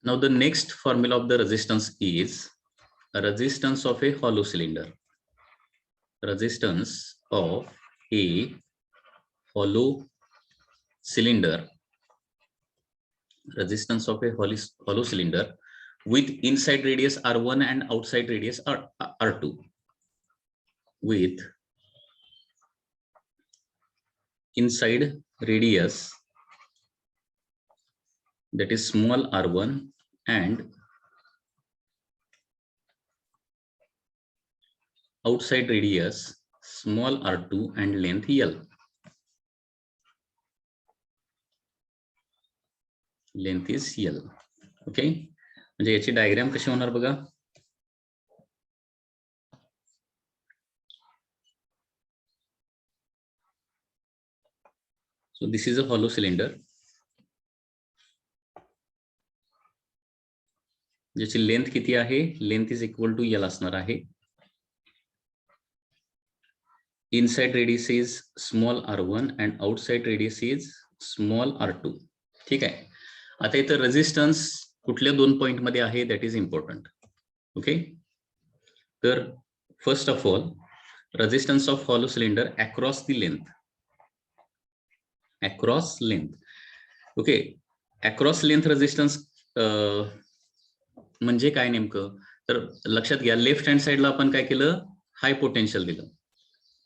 Now the next formula of the resistance is a resistance of a hollow cylinder. Resistance of a hollow cylinder. Resistance of a hollow cylinder with inside radius R1 and outside radius R2. With inside radius, that is small r1, and outside radius small r2 and length L. Length is L. Okay, म्हणजे याची diagram कशी होणार बघा. So this is a hollow cylinder. ज्याची length किती आहे, length is equal to L असणार आहे. Inside radius is small r1 and outside radius is small r2. ठीक आहे. आता इथं रेजिस्टन्स कुठल्या दोन पॉइंट मध्ये आहे दॅट इज इम्पॉर्टंट. ओके, तर first of all resistance of hollow cylinder across the length. Across length. Okay, across length resistance म्हणजे काय नेमकं, तर लक्षात घ्या लेफ्ट हँड साइडला आपण काय केलं, हाय पोटेन्शियल दिलं.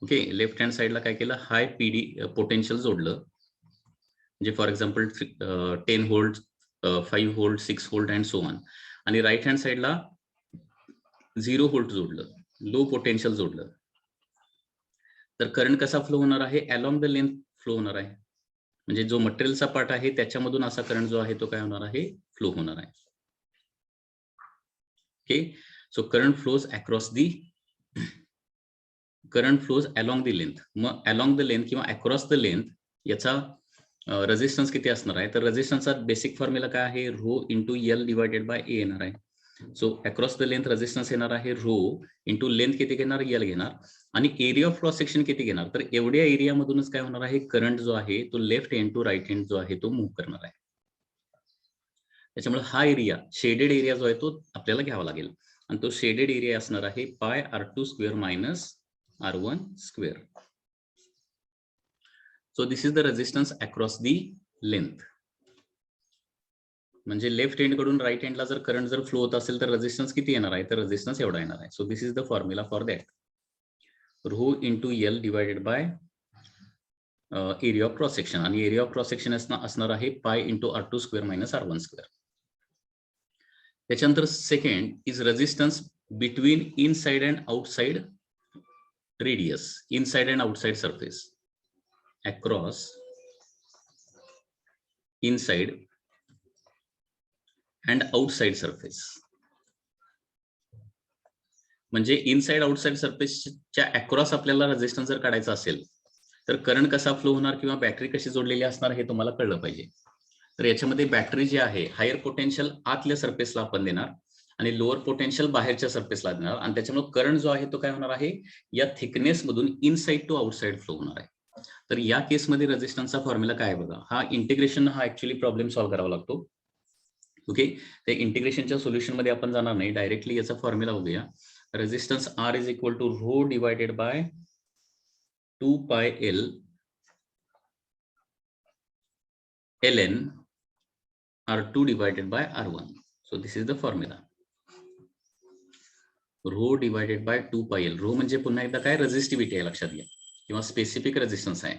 ओके, लेफ्ट हँड साइडला काय केलं, हाय पीडी पोटेन्शियल जोडलं. म्हणजे for example 10 volt, 5 volt, 6 volt and so on. आणि राईट हँड साइडला 0 व्होल्ट जोडलं, लो पोटेन्शियल जोडलं. तर करंट कसा फ्लो होणार आहे, अलॉंग द लेंथ फ्लो होणार आहे. म्हणजे जो मटेरियलचा पार्ट आहे त्याच्यामधून असा करंट जो आहे तो काय होणार आहे, फ्लो होणार आहे. Okay, so current flows across the, current flows along the length. मग अलॉंग द लेंथ किंवा अक्रॉस द लेंथ याचा रेजिस्टन्स किती असणार आहे, तर रेजिस्टन्सचा बेसिक फॉर्म्युला काय आहे, rho into L divided by A येणार आहे. So across the length resistance येणार आहे रो इंटू लेंथ किती घेणार, L घेणार. आणि एरिया ऑफ क्रॉस सेक्शन किती घेणार, तर एवढ्या एरिया मधूनच काय होणार आहे, करंट जो आहे तो left end to right end जो आहे तो मूव्ह करणार आहे. त्याच्यामुळे हा एरिया, शेडेड एरिया जो आहे तो आपल्याला घ्यावा लागेल. आणि तो शेडेड एरिया असणार आहे पाय r2 square minus r1 square. So this is the resistance across the length. म्हणजे लेफ्ट एंड कडून राईट एंडला जर करंट जर फ्लो होत असेल तर रेजिस्टन्स किती येणार आहे, तर रेजिस्टन्स एवढा येणार आहे. So this is the formula for that. Rho into L divided by area of cross section. आणि एरिया ऑफ क्रॉस सेक्शन असणार आहे pi into r2 square minus r1 square. त्याच्यानंतर second is resistance between inside and outside radius. Inside and outside surface. Across inside and outside surface. म्हणजे inside outside सरफेसच्या across आपल्याला resistance जर काढायचा असेल तर करंट कसा फ्लो होणार किंवा बॅटरी कशी जोडलेली असणार हे तुम्हाला कळलं पाहिजे. तर याच्यामध्ये बॅटरी जी आहे हायर पोटेन्शियल आतल्या सरफेसला आपण देणार आणि लोअर पोटेन्शियल बाहेरच्या सरफेसला देणार. आणि त्याच्यामुळे करंट जो आहे तो काय होणार आहे, या थिकनेस मधून इनसाइड टू आउटसाइड फ्लो होणार आहे. तर या केसमध्ये रेजिस्टन्सचा फॉर्म्युला काय आहे बघा. हा इंटिग्रेशन हा ऍक्च्युअली प्रॉब्लेम सॉल्व्ह करावा लागतो. ओके, ते इंटिग्रेशनच्या सोल्युशन मध्ये आपण जाणार नाही, डायरेक्टली याचा फॉर्म्युला बघूया. Resistance R is equal to rho divided by 2 pi L ln R2 divided by R1. So this is the formula. Rho divided by 2 pi L. Rho म्हणजे पुन्हा एकदा काय, रेजिस्टिव्हिटी आहे लक्षात घ्या, किंवा स्पेसिफिक रेजिस्टन्स आहे.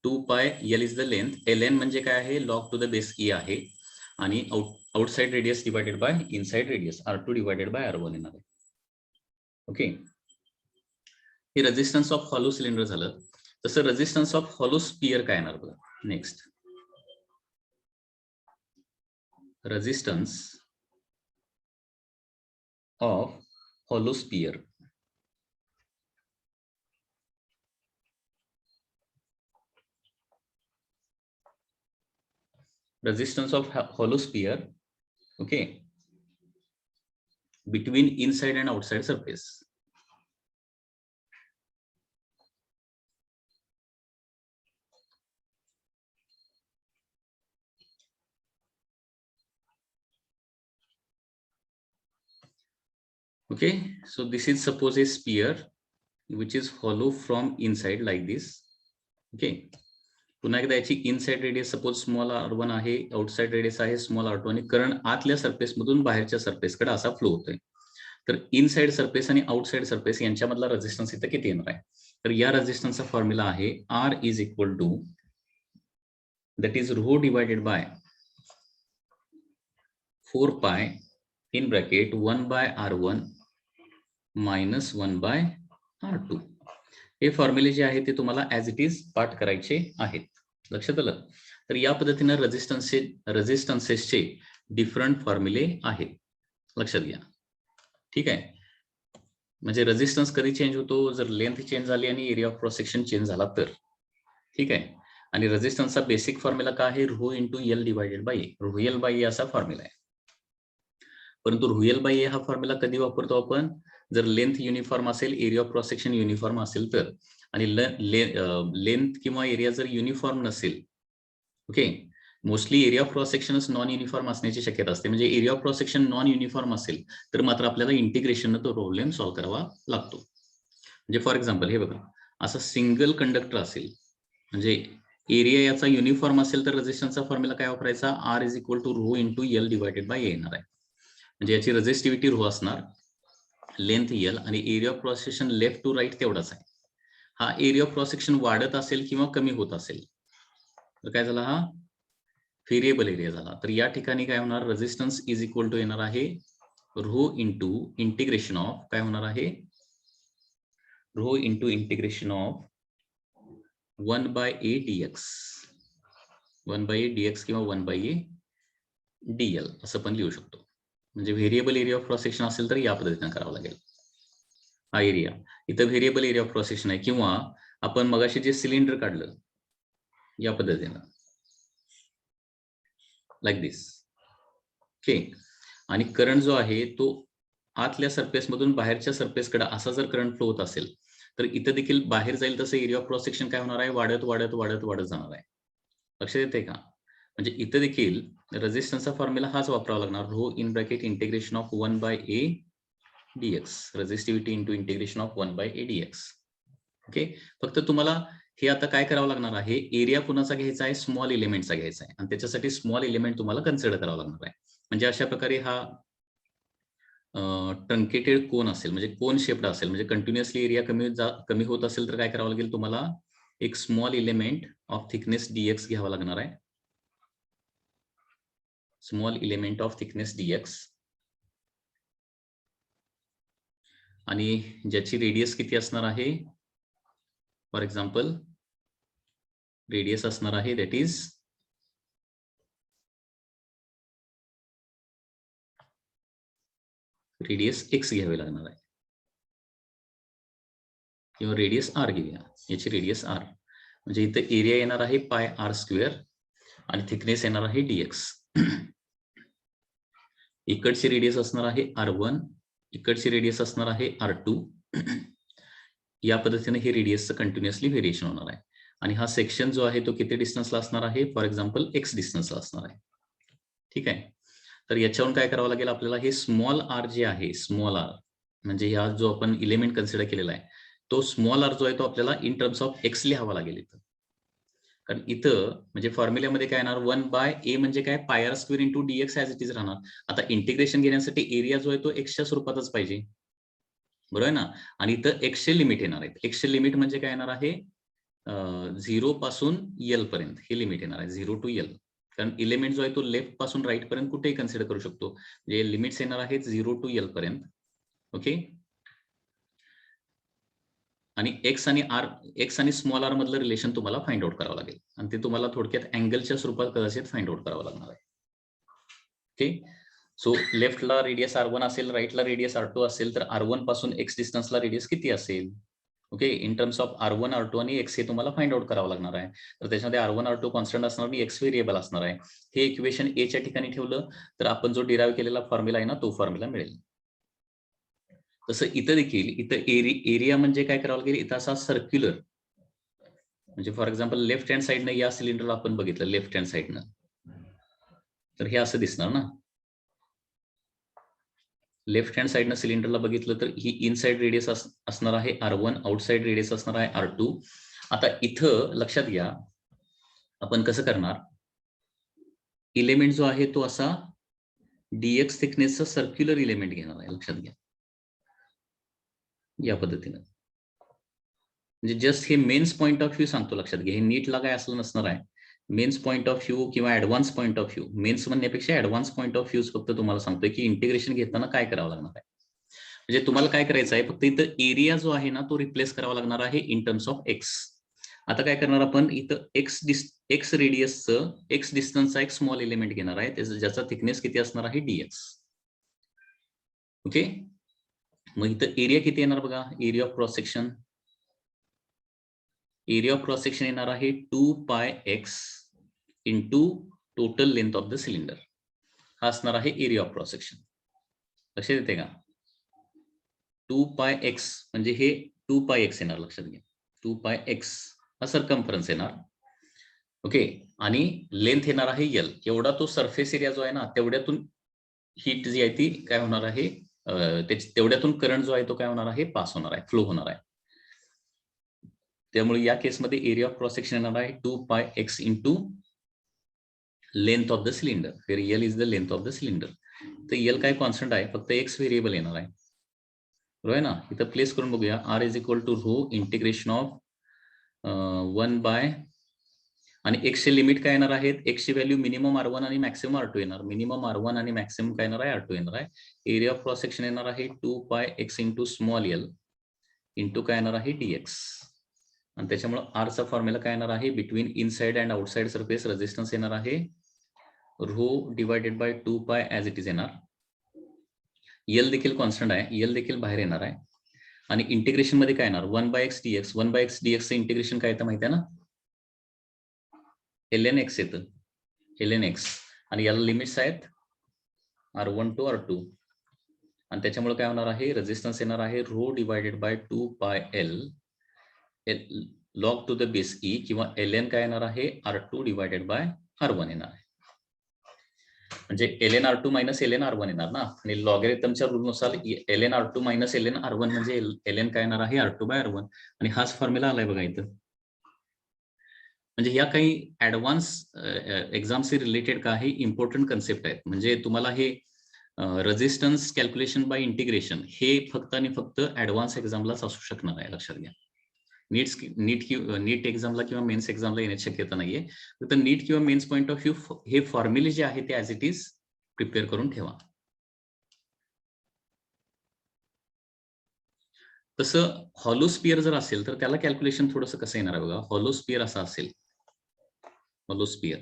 2 pi L is the length. Ln म्हणजे काय आहे, log to the base E आहे. आणि outside radius divided by inside radius R2 divided by R1 येणार आहे. ओके, हे रेजिस्टन्स ऑफ हॉलो सिलेंडर झालं. तसं रेजिस्टन्स ऑफ हॉलो स्पियर काय येणार बघा. Next resistance of hollow sphere. Resistance of hollow sphere, okay, between inside and outside surface. Okay, so this is suppose a sphere which is hollow from inside like this. Okay, पुन्हा एकदा याची inside radius suppose small r1 आहे, outside radius आहे small r2 आणि current आतल्या surface मधून बाहेरच्या surface कडे असा फ्लो होतोय. तर इनसाइड सरफेस आणि आउटसाइड सरफेस यांच्यामधला रेझिस्टन्स इथं किती येणार आहे? तर या रेझिस्टन्सचा फॉर्म्युला आहे R is equal to that is rho divided by 4 pi in bracket 1 by r1 minus 1 by r2. हे फॉर्म्युले जे आहे ते तुम्हाला ऍज इट इज पाठ करायचे आहेत. लक्षात आलं? तर या पद्धतीने रेझिस्टन्सेसचे डिफरंट फॉर्म्युले आहेत. लक्षात घ्या. ठीक आहे. म्हणजे रेझिस्टन्स कधी चेंज होतो? जर लेंथ चेंज झाली आणि area of cross section change झाला तर. ठीक आहे. आणि रेझिस्टन्सचा बेसिक फॉर्म्युला काय आहे? Rho into L divided by A. Rho L by A असा फॉर्म्युला आहे. परंतु रो एल बाय ए हा फॉर्म्युला कधी वापरतो आपण? जर लेंथ युनिफॉर्म असेल, area of cross section uniform असेल तर. आणि लेंथ किंवा एरिया जर युनिफॉर्म नसेल, okay, mostly area of cross section non uniform असण्याची शक्यता असते. म्हणजे area of cross section non uniform असेल तर मात्र आपल्याला इंटिग्रेशन तो प्रॉब्लेम सॉल्व्ह करावा लागतो. म्हणजे फॉर एक्झाम्पल हे बघा, असा सिंगल कंडक्टर असेल, म्हणजे एरिया याचा युनिफॉर्म असेल तर रेझिस्टन्सचा फॉर्म्युला काय वापरायचा? R is equal to rho into L divided by A येणार आहे. म्हणजे याची रेझिस्टिव्हिटी रो असणार, लेंथ एल आणि area of cross section left to right तेवढाच आहे. हा एरिया ऑफ क्रॉस सेक्शन वाढत असेल किंवा कमी होत असेल तर काय झाला? हा व्हेरिएबल एरिया झाला. तर या ठिकाणी काय होणार? रेझिस्टन्स इज इक्वल टू येणार आहे रो इंटू इंटिग्रेशन ऑफ काय होणार आहे? Rho into integration of 1 by a dx. 1 by a dx किंवा 1 by a dl असं पण लिहू शकतो. म्हणजे variable area of cross section असेल तर या पद्धतीने करावं लागेल. हा एरिया इथं variable area of cross section आहे. किंवा आपण मगाशी जे सिलेंडर काढलं या पद्धतीनं लाईक दिस. ओके, आणि करंट जो आहे तो आतल्या सरफेस मधून बाहेरच्या सरफेस कडे असा जर करंट फ्लो होत असेल तर इथं देखील बाहेर जाईल तसं एरिया ऑफ क्रॉस सेक्शन काय होणार आहे? वाढत वाढत वाढत वाढत जाणार आहे. लक्षात येते का? म्हणजे इथं देखील रेझिस्टन्सचा फॉर्म्युला हाच वापरावा लागणार, rho in bracket integration of 1 by a dx, resistivity into integration of 1 by a dx. Okay, फक्त तुम्हाला हे आता काय करावं लागणार आहे? एरिया कुणाचा घ्यायचा आहे? स्मॉल एलिमेंटचा घ्यायचा आहे. आणि त्याच्यासाठी स्मॉल एलिमेंट तुम्हाला कन्सिडर करावं लागणार आहे. म्हणजे अशा प्रकारे हा ट्रंकेटेड कोन असेल, म्हणजे कोन शेप्ड असेल, म्हणजे कंटिन्युअसली एरिया कमी होत असेल तर काय करावं लागेल तुम्हाला? एक small element of thickness dx घ्यावा लागणार आहे. Small element of thickness dx आणि ज्याची रेडियस किती असणार आहे? फॉर एक्झाम्पल रेडियस असणार आहे दॅट इज रेडियस एक्स घ्यावे लागणार आहे किंवा रेडियस आर घेऊया. याची रेडियस आर म्हणजे इथं एरिया येणार आहे पाय आर स्क्वेअर आणि थिकनेस येणार आहे डीएक्स. इकडची रेडियस असणार आहे R1, इकडची रेडियस असणार आहे R2. या पद्धतीने हे रेडियसचं कंटिन्युअसली व्हेरिएशन होणार आहे. आणि हा सेक्शन जो आहे तो किती डिस्टन्सला असणार आहे? फॉर एक्झाम्पल एक्स डिस्टन्सला असणार आहे. ठीक आहे. तर याच्यावरून काय करावं लागेल आपल्याला? हे स्मॉल आर जे आहे, स्मॉल आर म्हणजे हा जो आपण इलिमेंट कन्सिडर केलेला आहे तो स्मॉल आर जो आहे तो आपल्याला इन टर्म्स ऑफ एक्स लिहावा लागेल इथं. कारण इथं म्हणजे फॉर्म्युल्यामध्ये काय येणार? 1 बाय ए म्हणजे काय? Pi r square into dx as it is राहणार. आता इंटिग्रेशन घेण्यासाठी एरिया जो आहे तो एक्सच्या स्वरूपातच पाहिजे, बरोबर आहे ना? आणि इथं एक्सचे लिमिट येणार आहेत. एक्सचे लिमिट म्हणजे काय येणार आहे? 0 पासून एल पर्यंत हे लिमिट येणार आहे, 0 टू एल. कारण इलिमेंट जो आहे तो लेफ्ट पासून राईट पर्यंत कुठेही कन्सिडर करू शकतो. म्हणजे लिमिट्स येणार आहेत 0 टू एल पर्यंत. ओके, आणि एक्स आणि स्मॉल आर मधलं रिलेशन तुम्हाला फाइंड आउट करावं लागेल आणि ते तुम्हाला थोडक्यात अँगलच्या स्वरूपात कदाचित फाइंड आउट करावं लागणार आहे. ओके, सो लेफ्टला रेडियस R1 असेल, राईटला रेडियस R2 असेल तर R1 पासून एक्स डिस्टन्सला रेडियस किती असेल? Okay, in terms of R1, R2 आणि एक्स हे तुम्हाला फाइंड आउट करावं लागणार आहे. तर त्याच्यामध्ये R1, R2 कॉन्स्टंट असणार आणि एक्स व्हेरिएबल असणार आहे. हे इक्वेशन ए च्या ठिकाणी ठेवलं तर आपण जो डिराइव्ह केलेला फॉर्म्युला आहे ना तो फॉर्म्युला मिळेल. तसं इथं देखील इथं एरिया म्हणजे काय करावं लागेल? इथं असा सर्क्युलर म्हणजे फॉर एक्झाम्पल लेफ्ट हँड साईडनं या सिलेंडरला आपण बघितलं लेफ्ट हँड साईडनं तर हे असं दिसणार ना. लेफ्ट हँड साइडनं सिलेंडरला बघितलं तर ही इनसाइड रेडियस असणार आहे R1, आउटसाइड रेडियस असणार आहे R2. आता इथं लक्षात घ्या, आपण कसं करणार, इलेमेंट जो आहे तो असा dx थिकनेसचा सर्क्युलर इलेमेंट घेणार आहे, लक्षात घ्या या पद्धतीनं. म्हणजे जस्ट हे मेन्स पॉइंट ऑफ व्ह्यू सांगतो, लक्षात घ्या. हे नीटला काय असलं नसणार आहे. मेन्स पॉइंट ऑफ व्ह्यू किंवा advance point of view, mains म्हणण्यापेक्षा ऍडव्हान्स पॉइंट ऑफ व्ह्यू फक्त तुम्हाला सांगतोय की इंटिग्रेशन घेताना काय करावं लागणार आहे. म्हणजे तुम्हाला काय करायचं आहे, फक्त इथं एरिया जो आहे ना तो रिप्लेस करावा लागणार आहे इन टर्म्स ऑफ एक्स. आता काय करणार आपण, इथं एक्स रेडियसचं, एक्स डिस्टन्सचा एक स्मॉल एलिमेंट घेणार आहे, ज्याचा थिकनेस किती असणार आहे dx. ओके, मग इथं एरिया किती येणार बघा, area of cross section, area of cross section येणार आहे 2πx into total length of the cylinder. हा असणार आहे एरिया ऑफ क्रॉस सेक्शन. लक्षात येते का, 2πx म्हणजे हे 2πx येणार, लक्षात घ्या. 2πx हा सर्कम्फरन्स येणार. ओके, आणि लेंथ येणार आहे L. एवढा तो सरफेस एरिया जो आहे ना, तेवढ्यातून हीट जी आहे ती काय होणार आहे, तेवढ्यातून करंट जो आहे तो काय होणार आहे, पास होणार आहे, फ्लो होणार आहे. त्यामुळे या केसमध्ये एरिया ऑफ क्रॉस सेक्शन येणार आहे 2πx into length of the cylinder. फिर L is the length of the cylinder. तर L काय कॉन्स्टंट आहे, फक्त x व्हेरिएबल येणार आहे, बरोबर आहे ना. इथं प्लेस करून बघूया, R is equal to rho integration of 1 by, आणि x चे लिमिट काय येणार आहेत, x ची व्हॅल्यू मिनिमम R1 आणि मॅक्सिमम R2 येणार. मिनिमम R1 आणि मॅक्सिमम काय येणार आहे, R2 येणार आहे. एरिया ऑफ क्रॉस सेक्शन येणार आहे 2πx into small l into काय येणार आहे dx. आणि त्याच्यामुळे R चा फॉर्म्युला काय येणार आहे, between inside and outside surface resistance येणार आहे rho divided by 2π as it is येणार. L देखील कॉन्स्टंट आहे, L देखील बाहेर येणार आहे. आणि इंटिग्रेशन मध्ये काय येणार, 1/x dx. 1/x dx चं इंटिग्रेशन काय येतं माहिती आहे ना, ln x येतं, ln x. आणि याला लिमिट्स आहेत R1 टू R2. आणि त्याच्यामुळे काय होणार आहे, रेजिस्टन्स येणार आहे rho divided by 2πl log to the base e, किंवा ln काय येणार आहे, R2 डिवायडेड बाय R1 येणार आहे. म्हणजे ln R2 minus ln R1 येणार ना. आणि लॉगॅरिथमच्या रूलनुसार ln R2 minus ln R1 म्हणजे ln काय येणार आहे, R2 बाय R1. आणि हाच फॉर्म्युला आलाय बघा इथं. म्हणजे या काही ऍडव्हान्स एक्झामशी रिलेटेड काही इम्पॉर्टंट कन्सेप्ट आहेत. म्हणजे तुम्हाला हे रेजिस्टन्स कॅल्क्युलेशन बाय इंटिग्रेशन हे फक्त आणि फक्त ऍडव्हान्स एक्झामलाच असू शकणार आहे, लक्षात घ्या. नीट एक्झामला किंवा मेन्स एक्झामला येण्याची शक्यता नाहीये. फक्त नीट किंवा मेन्स पॉईंट ऑफ व्ह्यू हे फॉर्म्युले जे आहे ते ऍज इट इज प्रिपेअर करून ठेवा. तसं हॉलो स्पियर जर असेल तर त्याला कॅल्क्युलेशन थोडंसं कसं येणार आहे बघा. हॉलो स्पियर असा असेल, हॉलो स्पियर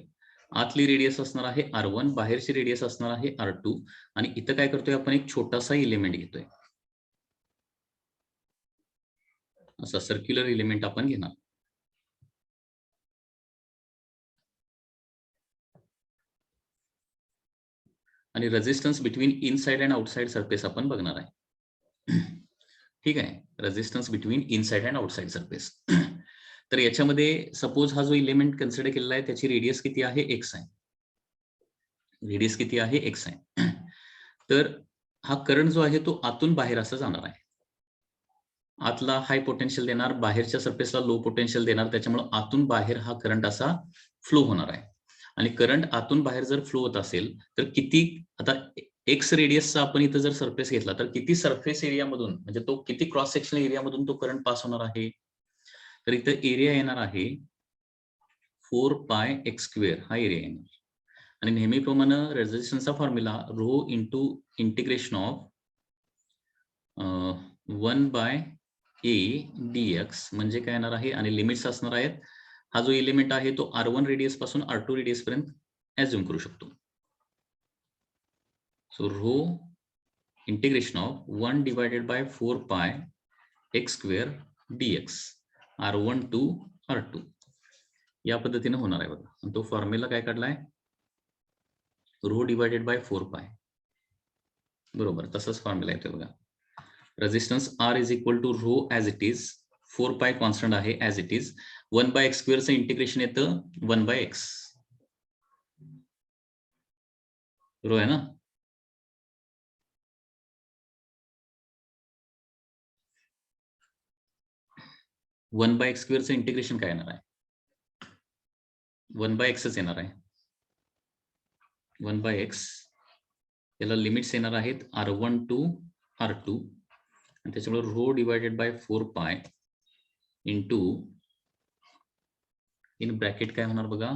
आतली रेडियस असणार आहे R1, बाहेरची रेडियस असणार आहे R2. आणि इथं काय करतोय आपण, एक छोटासा एलिमेंट घेतोय, असा सर्क्युलर एलिमेंट आपण घेणार. आणि resistance between inside and outside surface आपण बघणार आहे. ठीक आहे, resistance between inside and outside surface. तर याच्यामध्ये सपोज हा जो एलिमेंट कन्सिडर केलेला आहे त्याची रेडियस किती आहे, x आहे. रेडियस किती आहे, x आहे. तर हा करंट जो आहे तो आतून बाहेर असा जाणार आहे. आतला हाय पोटेन्शियल देणार, बाहेरच्या सरफेसला लो पोटेन्शियल देणार. त्याच्यामुळे आतून बाहेर हा करंट असा फ्लो होणार आहे. आणि करंट आतून बाहेर जर फ्लो होत असेल तर किती, आता एक्स रेडियसचा आपण इथं जर सरफेस घेतला तर किती सरफेस एरियामधून, म्हणजे तो किती क्रॉस सेक्शनल एरियामधून तो करंट पास होणार आहे. तर इथं एरिया येणार आहे 4πx², हा एरिया येणार. आणि नेहमीप्रमाणे रेजिस्टन्सचा formula rho into integration of 1/a dx म्हणजे काय येणार आहे. आणि लिमिट्स असणार आहेत, हा जो एलिमेंट आहे तो R1 रेडियस पासून R2 रेडियस पर्यंत ऍझ्युम करू शकतो. So rho integration of 1 divided by 4πx² dx R1 to R2 या पद्धतीने होणार आहे बघा. आणि तो फॉर्म्युला काय काढलाय, रो डिवायडेड बाय 4π, बरोबर तसाच फॉर्म्युला येतोय बघा. Resistance R is equal to rho as it is, 4π constant आहे ऍज इट इज. 1/x² चं इंटिग्रेशन येतं 1/x, रो आहे ना. 1/x² इंटिग्रेशन काय येणार आहे? 1/x येणार आहे. 1/x याला लिमिट्स येणार आहेत R1 to R2 आणि त्याच्यामुळे rho divided by 4π into in bracket काय होणार बघा,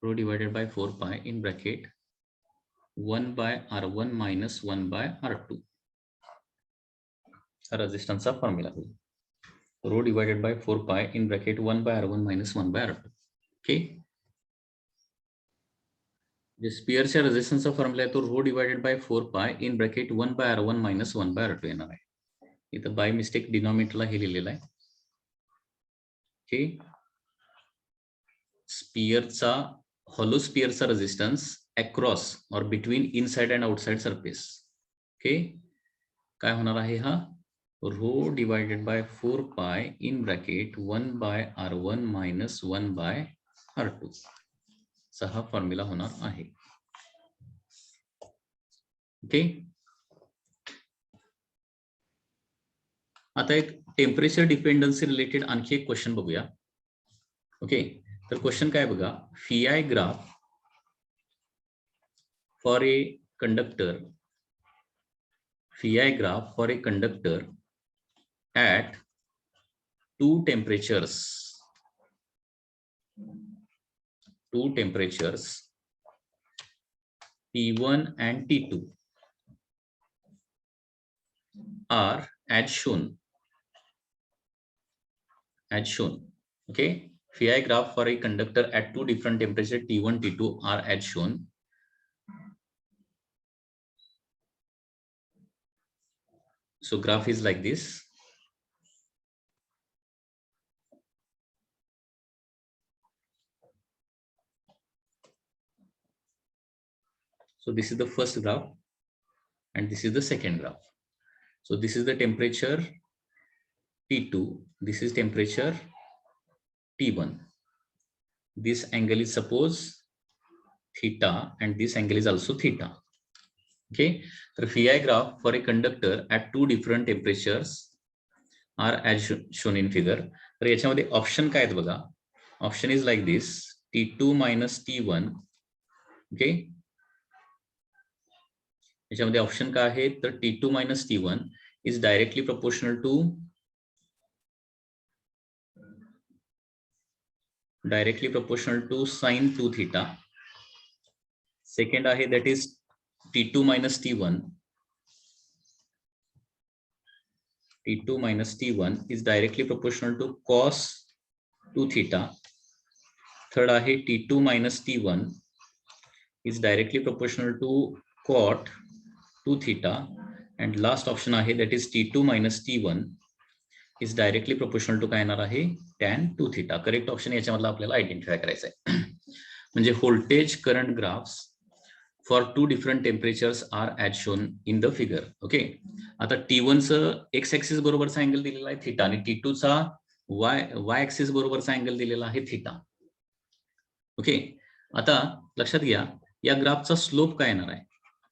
rho divided by 4π in bracket 1/R1 minus 1/R2 हा रेजिस्टन्सचा फॉर्म्युला होईल. Rho divided by 4π in bracket 1/R1 minus 1/R2. Okay, जे स्पियरच्या रेजिस्टन्सचा फॉर्म्युला आहे तो rho divided by 4π in bracket 1/R1 minus 1/R2 येणार आहे. इथं बाय मिस्टेक डिनॉमिनेटरला हे लिहिलेलं आहे. ओके, स्पियरचा हॉलो स्पियरचा रेजिस्टन्स अक्रॉस और between inside and outside surface. Okay, काय होणार आहे हा, rho divided by 4π in bracket 1/R1 minus 1/R2 चा हा फॉर्म्युला होणार आहे. ओके, आता एक टेम्परेचर डिपेंडन्सी रिलेटेड आणखी एक क्वेश्चन बघूया. ओके, तर क्वेश्चन काय बघा, Phi graph for a conductor, Phi graph for a conductor at two temperatures T1 and T2 are as shown. Okay, Phi graph for a conductor at two different temperatures T1 T2 are as shown. So graph is like this. So this is the first graph and this is the second graph. So this is the temperature T2, this is temperature T1. This angle is suppose theta and this angle is also theta. Okay, so Phi graph for a conductor at two different temperatures are as shown in figure. तर याच्यामध्ये option काय आहेत बघा, option is like this, T2 minus T1. Okay, याच्यामध्ये option काय आहे, तर T2 minus T1 is directly proportional to sin 2 theta. Second आहे that is T2 minus T1 is directly proportional to cos 2 theta. Third आहे T2 minus T1 is directly proportional to cot 2 theta. And last option आहे that is T2 minus T1 is directly proportional to काय येणार आहे, tan 2 theta. Correct option याच्यामधला आपल्याला identify करायचं आहे. म्हणजे voltage current graphs for two different temperatures are as shown in the figure. Okay, आता T1चं एक्स ऍक्सिस बरोबरचा अँगल दिलेला आहे थीटा आणि T2चा वाय ऍक्सिस बरोबरचा अँगल दिलेला आहे थीटा. ओके, आता लक्षात घ्या या ग्राफचा स्लोप काय येणार आहे,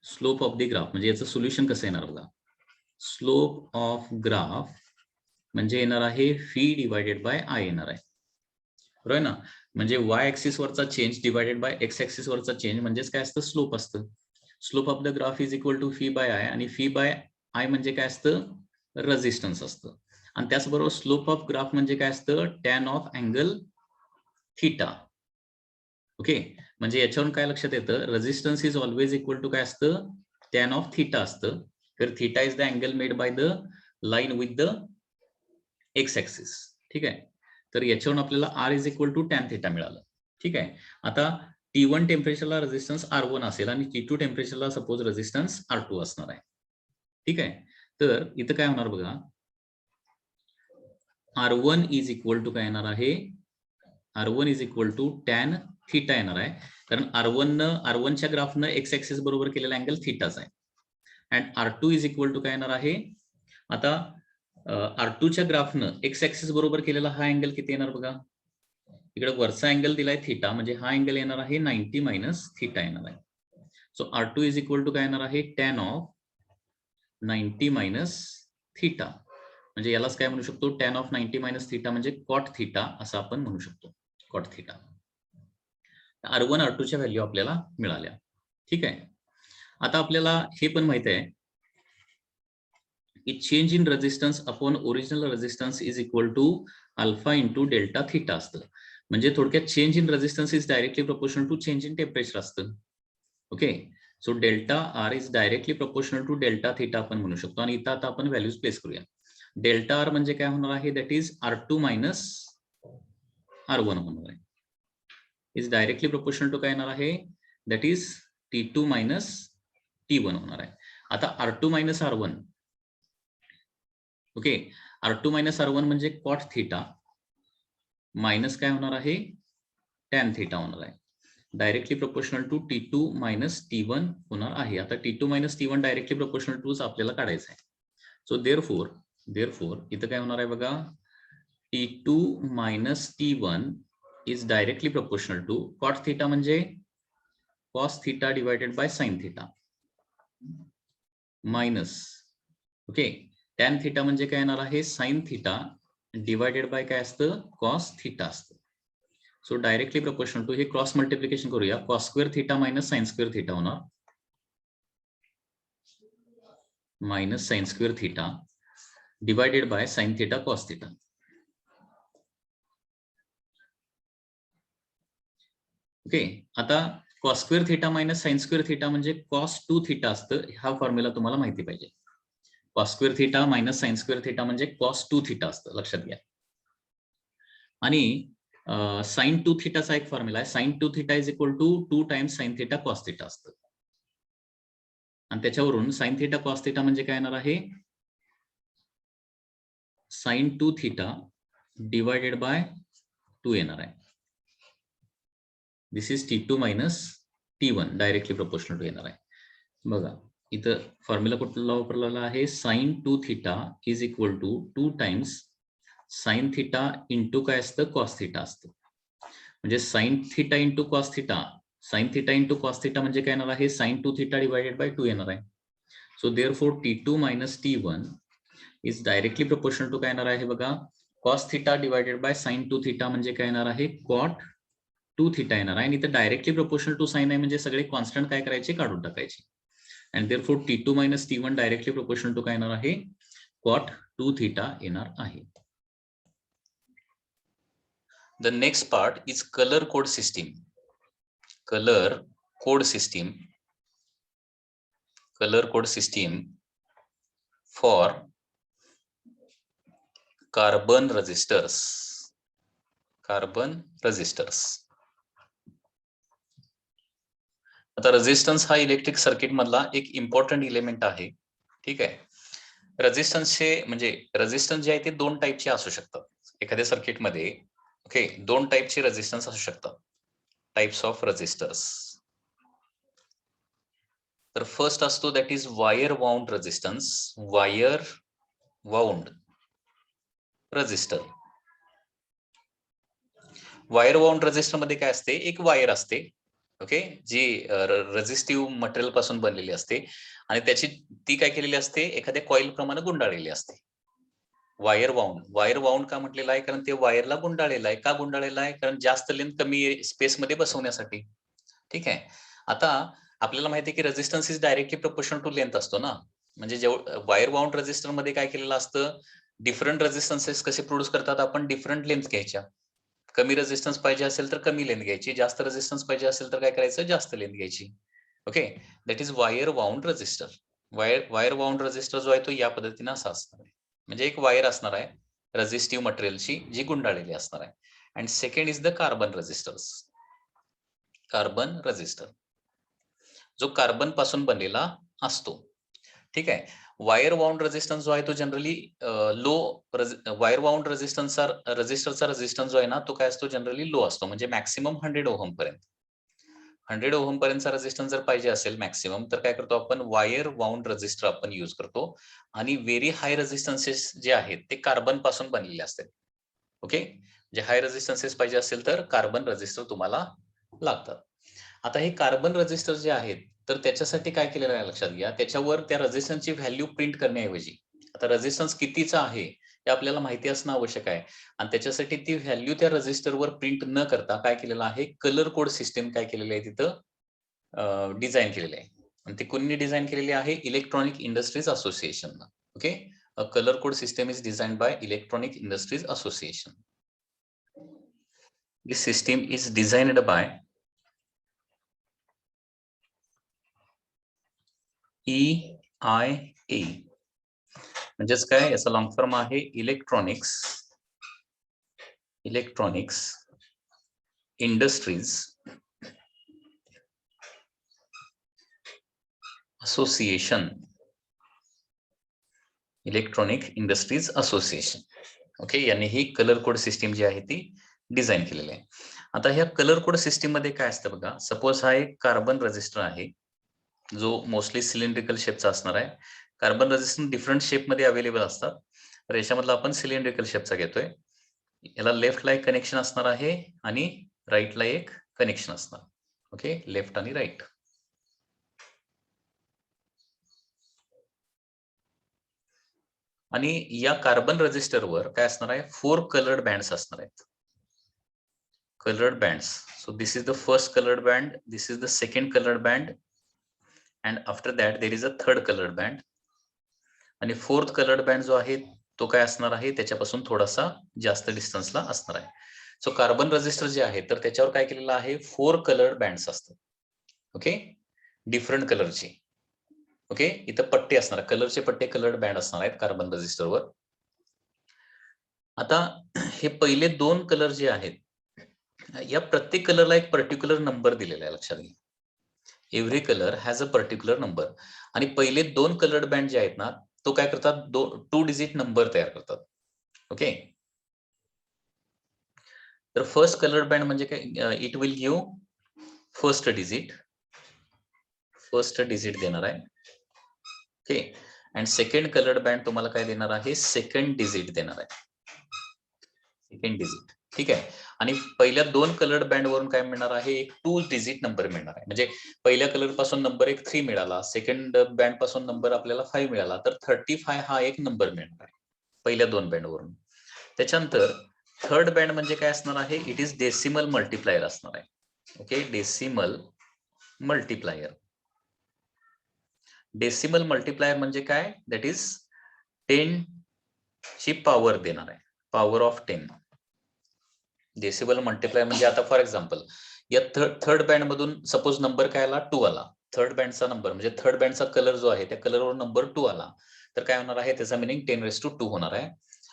स्लोप ऑफ द ग्राफ म्हणजे याचं सोल्युशन कसं येणार बघा. स्लोप ऑफ ग्राफ म्हणजे येणार आहे फी डिवायडेड बाय आय येणार आहे, बरोबर ना. म्हणजे वाय ऍक्सिस वरचा change divided by x axis वरचा चेंज म्हणजेच काय असतं, स्लोप असतं. Slope of the graph is equal to V by I आणि फी बाय आय म्हणजे काय असतं, रेजिस्टन्स असतं. आणि त्याचबरोबर स्लोप ऑफ ग्राफ म्हणजे काय असतं, tan of angle theta. Okay, म्हणजे याच्यावरून काय लक्षात येतं, resistance is always equal to काय असतं, टॅन ऑफ थीटा असतं. तर theta is the angle made by the line with the x axis. ठीक आहे, तर याच्यावरून आपल्याला R is equal to tan theta मिळालं. ठीक आहे, आता T1 टेम्परेचरला रेजिस्टन्स R1 असेल आणि T2 टेम्परेचरला सपोज रेजिस्टन्स R2 असणार आहे. ठीक आहे, तर इथं काय होणार बघा, R1 इज इक्वल टू काय येणार आहे, R1 is equal to tan theta येणार आहे. कारण R1च्या ग्राफनं एक्स ऍक्सिस बरोबर केलेला अँगल थीटाच आहे. And R2 is equal to काय येणार आहे, आता R2च्या ग्राफनं एक्स ऍक्सिस बरोबर केलेला हा अँगल किती येणार बघा, इकडे वरचा अँगल दिलाय थीटा म्हणजे हा अँगल येणार आहे 90 मायनस थीटा येणार आहे. So R2 is equal to काय येणार आहे, टॅन ऑफ 90 मायनस थीटा. म्हणजे यालाच काय म्हणू शकतो, tan of 90 मायनस थिटा म्हणजे cot थिटा असं आपण म्हणू शकतो, cot थिटा. R1 R2च्या व्हॅल्यू आपल्याला मिळाल्या. ठीक आहे. आता आपल्याला हे पण माहित आहे की change in resistance upon original resistance is equal to alpha into delta theta असतं. म्हणजे थोडक्यात change in resistance is directly proportional to change in temperature असतं. Okay, so delta R is directly proportional to delta theta आपण म्हणू शकतो. आणि इथं आता आपण व्हॅल्यूज प्लेस करूया. डेल्टा आर म्हणजे काय होणार आहे, that is R2 minus R1 होणार आहे. इज डायरेक्टली प्रोपोर्शनल टू काय येणार आहे, that is T2 minus T1 होणार आहे. आता R2 minus R1, okay, R2 minus R1 म्हणजे कॉट थिटा मायनस काय होणार आहे, टॅन थिटा होणार आहे. Directly proportional to T2 minus T1 होणार आहे. आता T2 minus T1 directly proportional to आपल्याला काढायचं आहे. सो देअरफोर इथं काय होणार आहे बघा, T2 minus T1 is directly proportional to cot theta म्हणजे cos theta divided by sine theta minus, okay, tan theta म्हणजे काय येणार आहे, साइन थिटा डिवायडेड बाय काय असतं, कॉस थिटा असतं. सो डायरेक्टली प्रोपोर्शनल टू, हे क्रॉस मल्टिप्लिकेशन करूया, cos square theta minus sine square theta होणार, minus sine square theta divided by sine theta cos theta. Okay, आता cos square theta minus sine square theta म्हणजे cos 2 theta असतं. हा formula तुम्हाला माहिती पाहिजे. Cos square theta minus sine square theta म्हणजे cos 2 theta असतं, लक्षात घ्या. आणि साइन 2 थिटाचा एक फॉर्म्युला आहे, sine 2 theta is equal to 2 times sine theta cos theta असतं. आणि त्याच्यावरून साइन थिटा कॉस थिटा म्हणजे काय येणार आहे, साइन 2 थिटा डिवायडेड बाय 2 येणार आहे. This is T2 minus T1 directly proportional to येणार आहे. बघा इथं फॉर्म्युला कुठला वापरलेला आहे, sine 2 theta is equal to 2 times sine theta into काय असतं, कॉस थिटा असतं. म्हणजे sine theta into cos theta, sine theta into cos theta म्हणजे काय येणार आहे, साइन 2 थिटा डिवायडेड बाय 2 येणार आहे. So therefore T2 minus T1 is directly proportional to काय येणार आहे बघा, cos theta divided by sine 2 theta म्हणजे काय येणार आहे, कॉट 2 थिटा येणार आहे. आणि इथं डायरेक्टली प्रोपोर्शनल टू साइन आहे म्हणजे सगळे कॉन्स्टंट काय करायचे, काढून टाकायचे. And therefore T2 minus T1 directly proportional to काय येणार आहे, कॉट 2 थिटा येणार आहे. The next part is color code system. Color code system for carbon resistors. आता रेझिस्टन्स हा इलेक्ट्रिक सर्किट मधला एक इम्पॉर्टंट इलेमेंट आहे. ठीक आहे. रेझिस्टन्सचे म्हणजे रेझिस्टन्स जे आहे ते दोन टाईपचे असू शकतात एखाद्या सर्किटमध्ये. ओके, दोन टाईपचे रेझिस्टन्स असू शकतात, टाइप्स ऑफ रेझिस्टर्स. तर फर्स्ट असतो that is wire wound resistance. Wire wound resistor. Wire wound resistor मध्ये काय असते, एक वायर असते, ओके, जी रेझिस्टिव्ह मटेरियल पासून बनलेली असते आणि त्याची ती काय केलेली असते, एखाद्या कॉईल प्रमाणे गुंडाळलेली असते. वायर वाउंड का म्हटलेलं आहे, कारण ते वायरला गुंडाळलेलं आहे. का गुंडाळलेलं आहे, कारण जास्त लेंथ कमी स्पेस मध्ये बसवण्यासाठी. ठीक आहे. आता आपल्याला माहिती आहे की resistance is directly proportional to length असतो ना. म्हणजे जेव्हा वायर वाउंड रेझिस्टर मध्ये काय केलेलं असतं, डिफरंट रेझिस्टन्सेस कसे प्रोड्यूस करतात, आपण डिफरंट लेंथ घ्यायच्या. कमी रेझिस्टन्स पाहिजे असेल तर कमी लेंथ घ्यायची, जास्त रेझिस्टन्स पाहिजे असेल तर काय करायचं, जास्त लेंथ घ्यायची. Okay, that is wire wound resistor. Wire wound resistor जो आहे तो या पद्धतीने असा असणार आहे. म्हणजे एक वायर असणार आहे रेझिस्टिव्ह मटेरियलची जी गुंडाळलेली असणार आहे. And second is the carbon resistors. Carbon resistor जो कार्बन पासून बनलेला असतो. ठीक आहे. वायर वाउंड रेझिस्टन्स जो आहे तो जनरली लो, वायर वाउंड रेझिस्टन्सचा रेझिस्टन्स जो आहे ना तो काय असतो, जनरली लो असतो. म्हणजे मॅक्सिमम 100 ओहम पर्यंत. 100 ओहम पर्यंतचा रेझिस्टन्स जर पाहिजे असेल मॅक्सिमम, तर काय करतो आपण, वायर वाउंड रेझिस्टर आपण यूज करतो. आणि व्हेरी हाय रेझिस्टन्सेस जे आहेत ते कार्बन पासून बनलेले असतात. ओके, जे हाय रेझिस्टन्सेस पाहिजे असेल तर कार्बन रेझिस्टर तुम्हाला लागतात. आता हे कार्बन रेझिस्टर जे आहेत तर त्याच्यासाठी काय केलेलं आहे लक्षात घ्या, त्याच्यावर त्या रेझिस्टन्सची व्हॅल्यू प्रिंट करण्याऐवजी, आता रेझिस्टन्स कितीचा आहे हे आपल्याला माहिती असणं आवश्यक आहे. आणि त्याच्यासाठी ती व्हॅल्यू त्या रजिस्टरवर प्रिंट न करता काय केलेलं आहे, कलर कोड सिस्टीम काय केलेली आहे तिथं डिझाईन केलेली आहे. आणि ती कोणी डिझाईन केलेली आहे, electronic industries association. Okay, a colour code system is designed by electronic industries association. This system is designed by EIA. म्हणजेच काय, याचा लॉंग फॉर्म आहे electronics industries association. Electronic industries association. Okay, यांनी ही कलर कोड सिस्टीम जी आहे ती design केलेली आहे. आता ह्या कलर कोड सिस्टीम मध्ये काय असतं बघा, सपोज हा एक कार्बन रजिस्टर आहे जो मोस्टली सिलेंड्रिकल शेपचा असणार आहे. कार्बन रजिस्टर डिफरंट शेप मध्ये अवेलेबल असतात, तर याच्यामधला आपण सिलेंड्रिकल शेपचा घेतोय. याला लेफ्टला एक कनेक्शन असणार आहे आणि राईटला एक कनेक्शन असणार. ओके, लेफ्ट आणि राईट. आणि या कार्बन रजिस्टरवर काय असणार आहे, 4 कलर्ड बँड्स असणार आहेत. Colored bands. So this is the first colored band, this is the second colored band, and after that there is a third colored band. आणि फोर्थ कलर्ड बँड जो आहे तो काय असणार आहे, त्याच्यापासून थोडासा जास्त डिस्टन्सला असणार आहे. सो कार्बन रजिस्टर जे आहे तर त्याच्यावर काय केलेलं आहे, 4 कलर्ड बँड्स असतात. ओके, डिफरंट कलरचे. ओके, इथं पट्टे असणार, कलरचे पट्टे, कलर्ड बँड असणार आहेत कार्बन रजिस्टरवर. आता हे पहिले 2 कलर जे आहेत, या प्रत्येक कलरला एक पर्टिक्युलर नंबर दिलेला आहे, लक्षात घ्या. Every colour has a particular number. आणि पहिले 2 कलर्ड बँड जे आहेत ना, तो काय करतात, 2 डिजिट नंबर तयार करतात. ओके, तर फर्स्ट कलर्ड बँड म्हणजे काय, it will give first digit देणार आहे. Okay, and second coloured band तुम्हाला काय देणार आहे, सेकंड डिजिट देणार आहे. सेकंड डिजिट, ठीक आहे. आणि पहिल्या 2 कलर्ड बँड वरून काय मिळणार आहे, एक 2 डिजिट नंबर मिळणार आहे. म्हणजे पहिल्या कलर पासून नंबर एक 3 मिळाला, सेकंड बँड पासून नंबर आपल्याला 5 मिळाला, तर 35 हा एक नंबर मिळणार आहे पहिल्या 2 बँड वरून. त्याच्यानंतर थर्ड बँड म्हणजे काय असणार आहे, इट इज डेसिमल मल्टिप्लायर असणार आहे. Okay, decimal multiplier. Decimal multiplier म्हणजे काय, दॅट इज 10 ची पॉवर देणार आहे, पॉवर ऑफ 10. डेसिबल मल्टिप्लायर म्हणजे आता फॉर एक्झाम्पल या थर्ड बँड मधून सपोज नंबर काय आला, 2 आला. थर्ड बँडचा नंबर म्हणजे थर्ड बँडचा कलर जो आहे त्या कलरवर नंबर 2 आला, तर काय होणार आहे, त्याचा मिनिंग 10⁻² होणार आहे.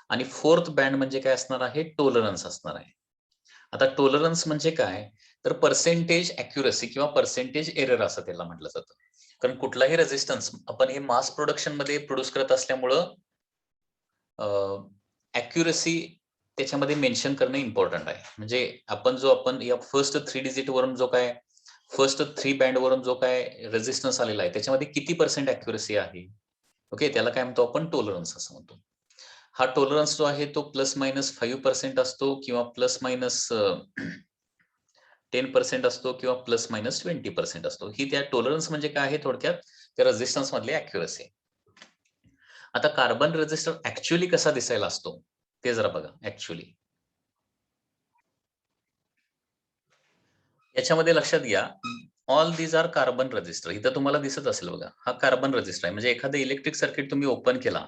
आणि फोर्थ बँड म्हणजे काय असणार आहे, टॉलरन्स असणार आहे. आता टॉलरन्स म्हणजे काय, तर पर्सेंटेज अॅक्युरसी किंवा पर्सेंटेज एरर असं त्याला म्हटलं जातं. कारण कुठलाही रेझिस्टन्स आपण हे मास प्रोडक्शन मध्ये प्रोड्यूस करत असल्यामुळं अॅक्युरसी त्याच्यामध्ये मेन्शन करणं इम्पॉर्टंट आहे. म्हणजे आपण या फर्स्ट 3 डिजिट वरून जो काय, फर्स्ट 3 बँड वरून जो काय रेझिस्टन्स आलेला आहे त्याच्यामध्ये किती पर्सेंट अॅक्युरसी आहे. ओके, त्याला काय म्हणतो आपण, टॉलरन्स असं म्हणतो. हा टॉलरन्स जो आहे तो ±5% असतो किंवा ±10% असतो किंवा ±20% असतो. ही त्या टॉलरन्स म्हणजे काय आहे, थोडक्यात त्या रेझिस्टन्स मधली अॅक्युरसी. आता कार्बन रेझिस्टर ऍक्च्युअली कसा दिसायला असतो ते जरा बघा. ऍक्च्युअली याच्यामध्ये लक्षात घ्या, all these are carbon register. इथं तुम्हाला दिसत असेल बघा, हा कार्बन रजिस्टर आहे. म्हणजे एखादं इलेक्ट्रिक सर्किट तुम्ही ओपन केला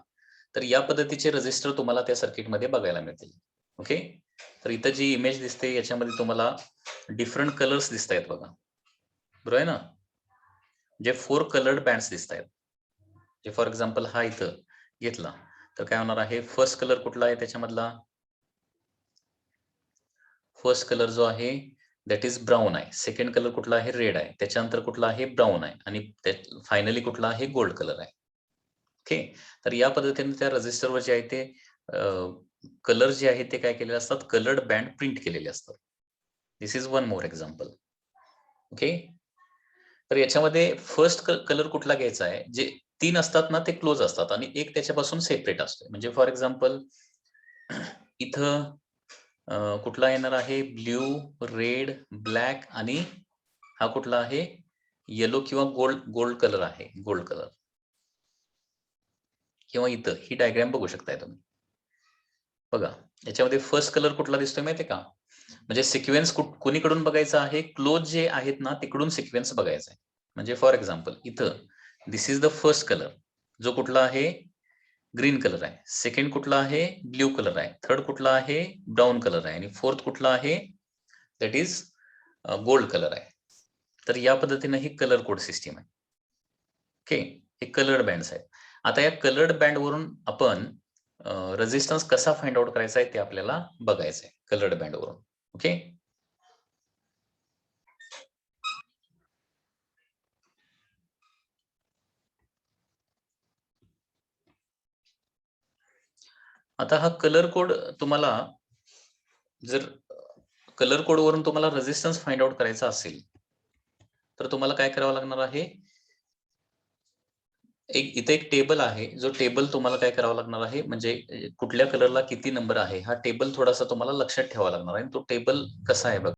तर या पद्धतीचे रजिस्टर तुम्हाला त्या सर्किटमध्ये बघायला मिळतील. ओके, तर इथं जी इमेज दिसते याच्यामध्ये तुम्हाला डिफरंट कलर्स दिसत आहेत बघा, बरोबर आहे ना. जे 4 कलर्ड बँड्स दिसत आहेत. जे फॉर एक्झाम्पल हा इथं घेतला तर काय होणार आहे, फर्स्ट कलर कुठला आहे त्याच्यामधला, फर्स्ट कलर जो आहे दॅट इज ब्राऊन आहे. सेकंड कलर कुठला आहे, रेड आहे. त्याच्यानंतर कुठला आहे, ब्राऊन आहे. आणि फायनली कुठला आहे, गोल्ड कलर आहे. ओके, तर या पद्धतीने त्या रजिस्टरवर जे आहे ते कलर जे आहे ते काय केलेले असतात, कलर्ड बँड प्रिंट केलेले असतात. This is one more example. Okay, तर याच्यामध्ये फर्स्ट कलर कुठला घ्यायचा आहे, जे 3 असतात ना ते क्लोज असतात आणि एक त्याच्यापासून सेपरेट असतो. म्हणजे फॉर एक्झाम्पल इथं कुठला येणार आहे, ब्ल्यू, रेड, ब्लॅक आणि हा कुठला आहे, येलो किंवा गोल्ड कलर आहे, गोल्ड कलर. किंवा इथं ही डायग्राम बघू शकताय तुम्ही. बघा याच्यामध्ये फर्स्ट कलर कुठला दिसतोय माहितीये का? म्हणजे सिक्वेन्स कोणीकडून बघायचा आहे? क्लोज जे आहेत ना तिकडून सिक्वेन्स बघायचा आहे. म्हणजे फॉर एक्झाम्पल इथं दिस इज द फर्स्ट कलर, जो कुठला आहे? ग्रीन कलर आहे. सेकंड कुठला आहे? ब्ल्यू कलर आहे. थर्ड कुठला आहे? ब्राऊन कलर आहे. आणि फोर्थ कुठला आहे? दॅट इज गोल्ड कलर आहे. तर या पद्धतीने ही कलर कोड सिस्टीम आहे. ओके, हे कलर्ड बँड्स आहेत. आता या कलर्ड बँड वरून आपण रेझिस्टन्स कसा फाइंड आउट करायचा आहे ते आपल्याला बघायचं आहे कलर्ड बँड वरून. ओके, आता हा कलर कोड तुम्हाला जर कलर कोड वरून तुम्हाला रेझिस्टन्स फाइंड आउट करायचा असेल तर तुम्हाला काय करावं लागणार आहे? इथे एक टेबल आहे, जो टेबल तुम्हाला काय करावं लागणार आहे, म्हणजे कुठल्या कलरला किती नंबर आहे हा टेबल थोडासा तुम्हाला लक्षात ठेवावा लागणार आहे. तो टेबल कसा आहे बघा.